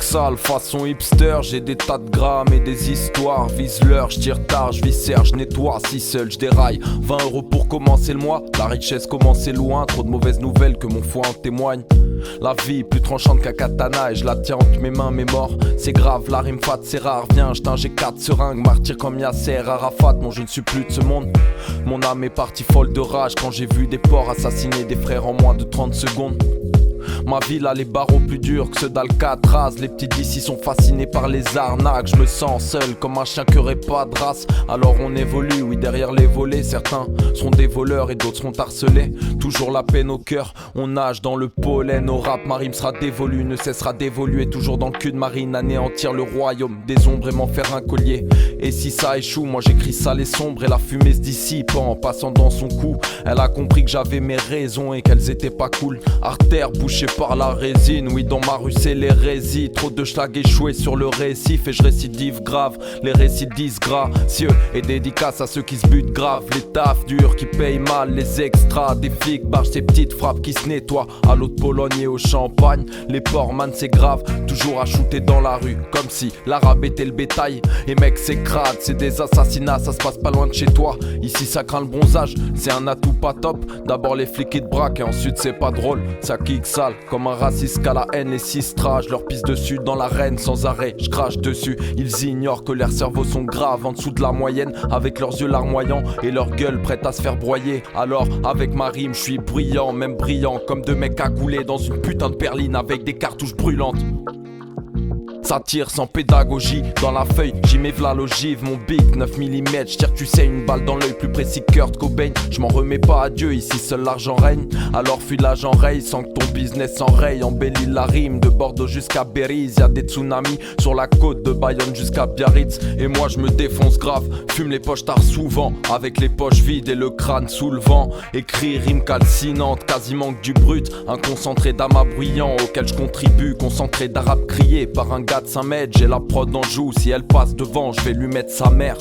sale, façon hipster. J'ai des tas de grammes et des histoires. Vise l'heure, j'tire tard, j'viscère, j'nettoie. Si seul j'déraille, 20€ pour commencer le mois. La richesse commençait loin, trop de mauvaises nouvelles que mon foie en témoigne. La vie plus tranchante qu'un katana et je la tiens entre mes mains, mes morts. C'est grave, la rime fat, c'est rare. Viens, j'ai 4 seringues, martyr comme Yasser Arafat. Non, je ne suis plus de ce monde. Mon âme est partie folle de rage quand j'ai vu des porcs assassiner des frères en moins de 30 secondes. Ma ville a les barreaux plus durs que ceux d'Alcatraz. Les petits d'ici sont fascinés par les arnaques. Je me sens seul comme un chien qui aurait pas de race. Alors on évolue, oui, derrière les volets. Certains seront des voleurs et d'autres seront harcelés. Toujours la peine au cœur, on nage dans le pollen. Au rap, ma rime sera dévolue, ne cessera d'évoluer. Toujours dans le cul de marine, anéantir le royaume des ombres et m'en faire un collier. Et si ça échoue, moi j'écris ça les sombres. Et la fumée se dissipe en passant dans son cou. Elle a compris que j'avais mes raisons et qu'elles étaient pas cool. Artère bouchée par la résine, oui dans ma rue c'est l'hérésie. Trop de schlag échoués sur le récif et je récidive grave. Les récits disgracieux et dédicace à ceux qui se butent grave. Les tafs durs qui payent mal, les extras. Des flics barrent ces petites frappes qui se nettoient à l'eau de Pologne et au champagne. Les ports man c'est grave, toujours à shooter dans la rue comme si l'arabe était le bétail. Et mec c'est crade, c'est des assassinats, ça se passe pas loin de chez toi. Ici ça craint le bronzage, c'est un atout pas top. D'abord les flics ils te braquent et ensuite c'est pas drôle. Ça kick sale comme un raciste qu'à la haine et sistrage. Leur pisse dessus dans l'arène sans arrêt, je crache dessus. Ils ignorent que leurs cerveaux sont graves en dessous de la moyenne. Avec leurs yeux larmoyants et leur gueule prête à se faire broyer. Alors avec ma rime je suis bruyant, même brillant. Comme deux mecs cagoulés dans une putain de berline avec des cartouches brûlantes. Ça tire sans pédagogie, dans la feuille j'y mets v'là l'ogive. Mon bic 9 mm, j'tire tu sais une balle dans l'œil plus précis que Kurt Cobain. J'm'en remets pas à Dieu, ici seul l'argent règne. Alors fuis l'âge en raye, sans que ton business s'enraye. Embellis la rime, de Bordeaux jusqu'à Bérize. Y'a des tsunamis sur la côte de Bayonne jusqu'à Biarritz. Et moi je me défonce grave, fume les poches tard souvent. Avec les poches vides et le crâne sous le vent. Écrit rime calcinante, quasiment que du brut. Un concentré d'amas bruyant auquel je contribue. Concentré d'arabe crié par un gars de 5 mètres, j'ai la prod en joue. Si elle passe devant, je vais lui mettre sa mère.